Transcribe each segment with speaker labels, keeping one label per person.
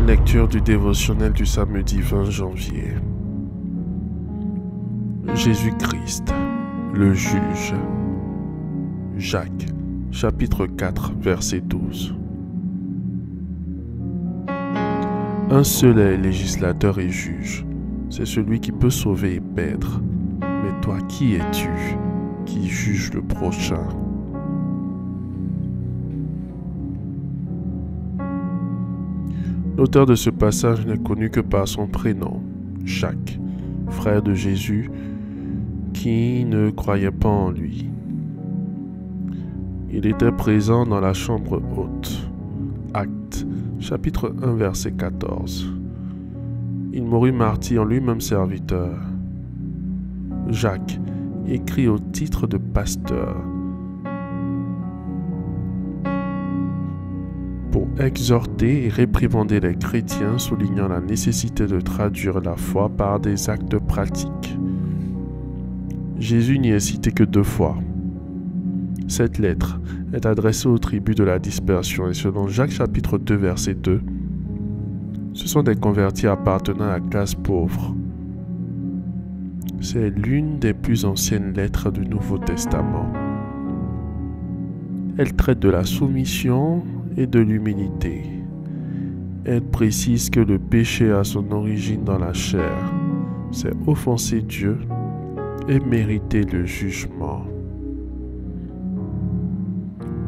Speaker 1: Lecture du dévotionnel du samedi 20 janvier. Jésus-Christ, le juge. Jacques, chapitre 4, verset 12. Un seul est législateur et juge, c'est celui qui peut sauver et perdre. Mais toi, qui es-tu qui juge le prochain? L'auteur de ce passage n'est connu que par son prénom, Jacques, frère de Jésus, qui ne croyait pas en lui. Il était présent dans la chambre haute. Actes, chapitre 1, verset 14. Il mourut martyr, lui-même serviteur. Jacques écrit au titre de pasteur pour exhorter et réprimander les chrétiens, soulignant la nécessité de traduire la foi par des actes pratiques. Jésus n'y est cité que 2 fois. Cette lettre est adressée aux tribus de la dispersion et selon Jacques chapitre 2 verset 2, ce sont des convertis appartenant à la classe pauvre. C'est l'une des plus anciennes lettres du Nouveau Testament. Elle traite de la soumission et de l'humilité. Elle précise que le péché a son origine dans la chair. C'est offenser Dieu et mériter le jugement.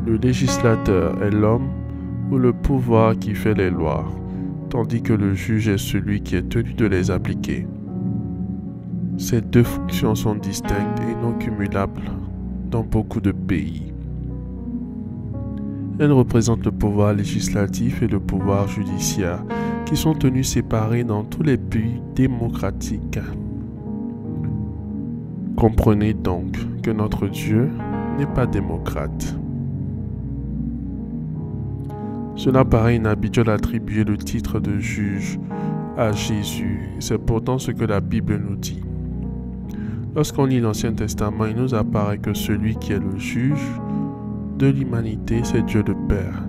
Speaker 1: Le législateur est l'homme ou le pouvoir qui fait les lois, tandis que le juge est celui qui est tenu de les appliquer. Ces 2 fonctions sont distinctes et non cumulables dans beaucoup de pays. Elles représentent le pouvoir législatif et le pouvoir judiciaire, qui sont tenus séparés dans tous les pays démocratiques. Comprenez donc que notre Dieu n'est pas démocrate. Cela paraît inhabituel d'attribuer le titre de juge à Jésus, c'est pourtant ce que la Bible nous dit. Lorsqu'on lit l'Ancien Testament, il nous apparaît que celui qui est le juge de l'humanité, c'est Dieu le Père.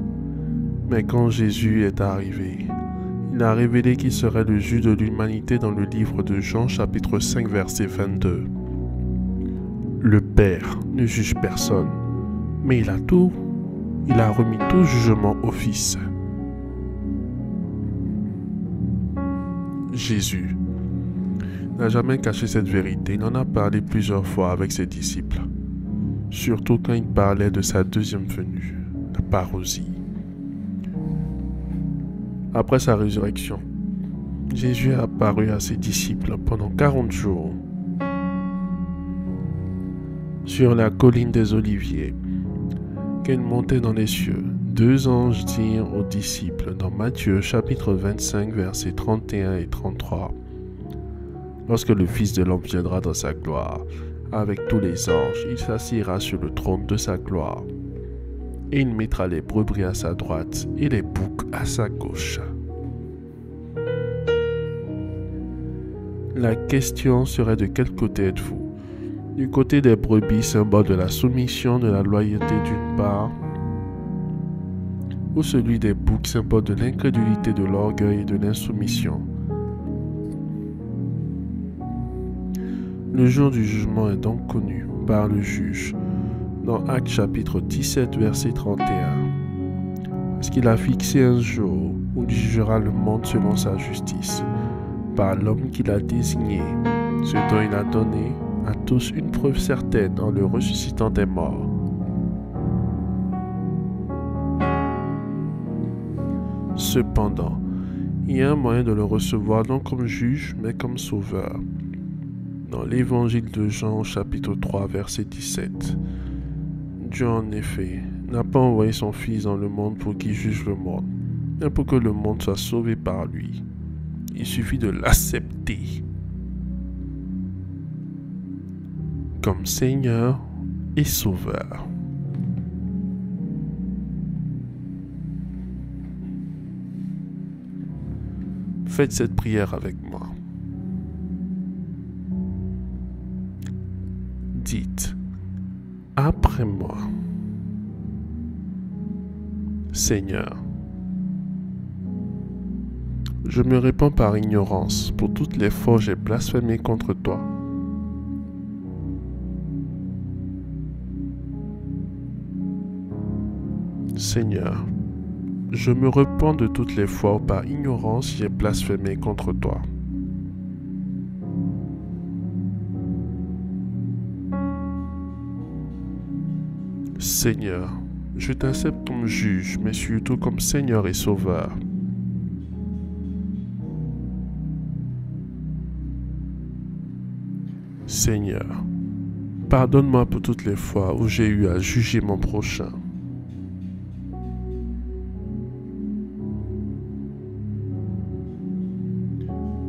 Speaker 1: Mais quand Jésus est arrivé, il a révélé qu'il serait le juge de l'humanité dans le livre de Jean, chapitre 5, verset 22. Le Père ne juge personne, mais il a remis tout jugement au Fils. Jésus n'a jamais caché cette vérité, il en a parlé plusieurs fois avec ses disciples. Surtout quand il parlait de sa deuxième venue, la parousie. Après sa résurrection, Jésus est apparu à ses disciples pendant 40 jours sur la colline des Oliviers. Quand il montait dans les cieux, 2 anges dirent aux disciples dans Matthieu chapitre 25 versets 31 et 33 : Lorsque le Fils de l'homme viendra dans sa gloire, avec tous les anges, il s'assiera sur le trône de sa gloire. Et il mettra les brebis à sa droite et les boucs à sa gauche. La question serait: de quel côté êtes-vous? Du côté des brebis, symbole de la soumission, de la loyauté d'une part, ou celui des boucs, symbole de l'incrédulité, de l'orgueil et de l'insoumission? Le jour du jugement est donc connu par le juge dans Actes chapitre 17 verset 31. Parce qu'il a fixé un jour où il jugera le monde selon sa justice, par l'homme qu'il a désigné, ce dont il a donné à tous une preuve certaine en le ressuscitant des morts. Cependant, il y a un moyen de le recevoir non comme juge, mais comme sauveur. Dans l'évangile de Jean, chapitre 3, verset 17, Dieu en effet n'a pas envoyé son Fils dans le monde pour qu'il juge le monde, mais pour que le monde soit sauvé par lui. Il suffit de l'accepter comme Seigneur et Sauveur. Faites cette prière avec moi. Dites après moi: Seigneur, Je me répands par ignorance pour toutes les fois où j'ai blasphémé contre toi. Seigneur, je me repens de toutes les fois où par ignorance j'ai blasphémé contre toi. Seigneur, je t'accepte comme juge, mais surtout comme Seigneur et Sauveur. Seigneur, pardonne-moi pour toutes les fois où j'ai eu à juger mon prochain.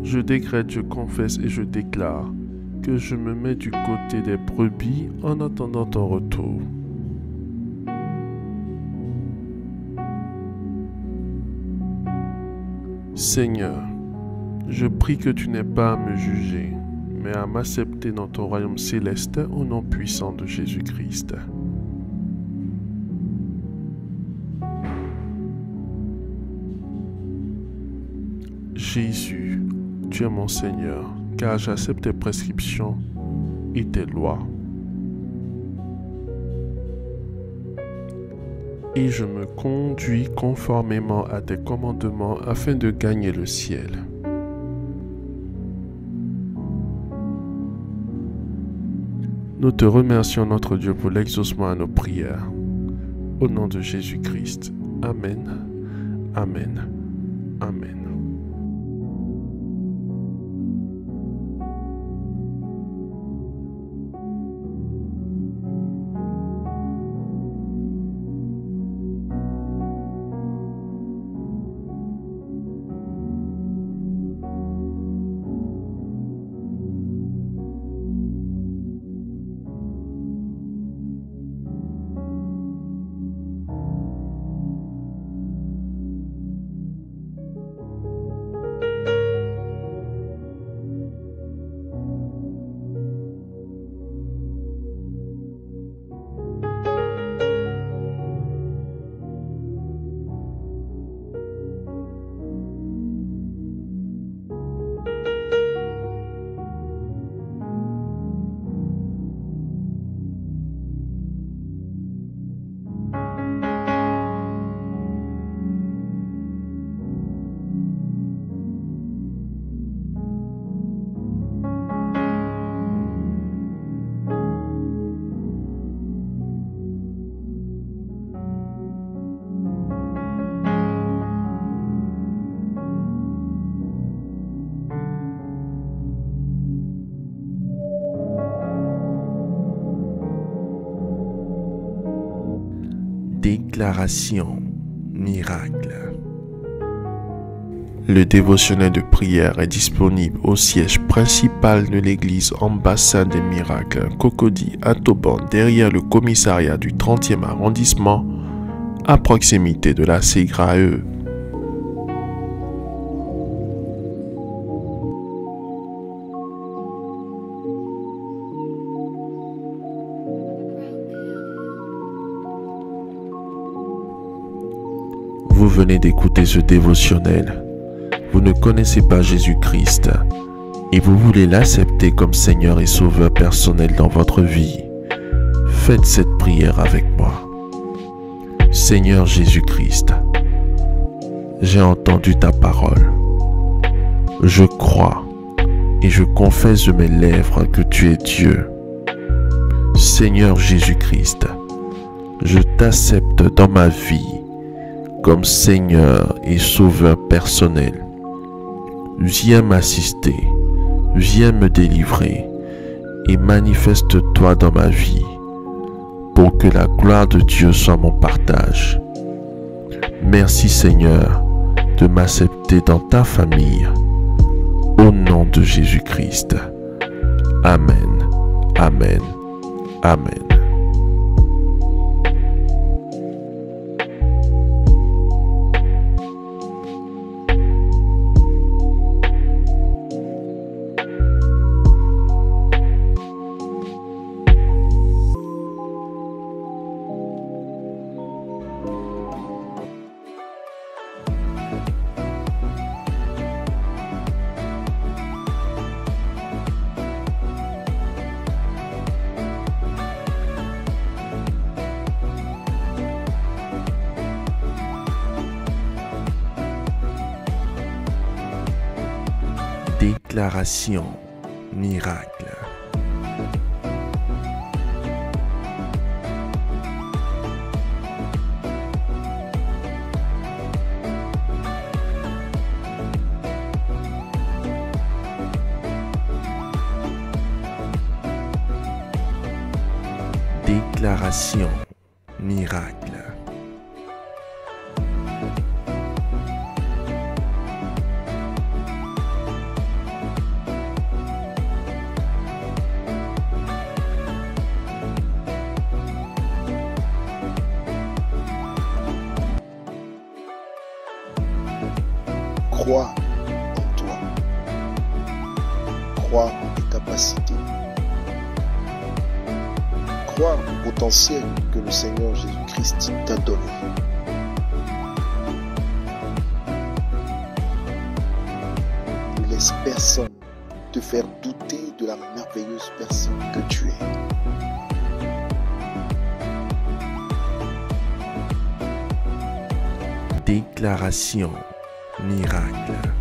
Speaker 1: Je décrète, je confesse et je déclare que je me mets du côté des brebis en attendant ton retour. Seigneur, je prie que tu n'aies pas à me juger, mais à m'accepter dans ton royaume céleste au nom puissant de Jésus-Christ. Jésus, tu es mon Seigneur, car j'accepte tes prescriptions et tes lois. Et je me conduis conformément à tes commandements afin de gagner le ciel. Nous te remercions, notre Dieu, pour l'exaucement à nos prières. Au nom de Jésus-Christ. Amen. Amen. Amen. Déclaration miracle. Le dévotionnel de prière est disponible au siège principal de l'église Ambassade des Miracles, Cocody à Toban, derrière le commissariat du 30e arrondissement, à proximité de la CGRAE. Vous venez d'écouter ce dévotionnel. Vous ne connaissez pas Jésus-Christ et vous voulez l'accepter comme Seigneur et Sauveur personnel dans votre vie. Faites cette prière avec moi. Seigneur Jésus-Christ, j'ai entendu ta parole. Je crois et je confesse de mes lèvres que tu es Dieu. Seigneur Jésus-Christ, je t'accepte dans ma vie comme Seigneur et Sauveur personnel. Viens m'assister, viens me délivrer et manifeste-toi dans ma vie pour que la gloire de Dieu soit mon partage. Merci Seigneur de m'accepter dans ta famille. Au nom de Jésus-Christ. Amen. Amen. Amen. Déclaration miracle. Déclaration miracle.
Speaker 2: Crois en toi. Crois en tes capacités. Crois au potentiel que le Seigneur Jésus-Christ t'a donné. Ne laisse personne te faire douter de la merveilleuse personne que tu es.
Speaker 1: Déclaration miracle.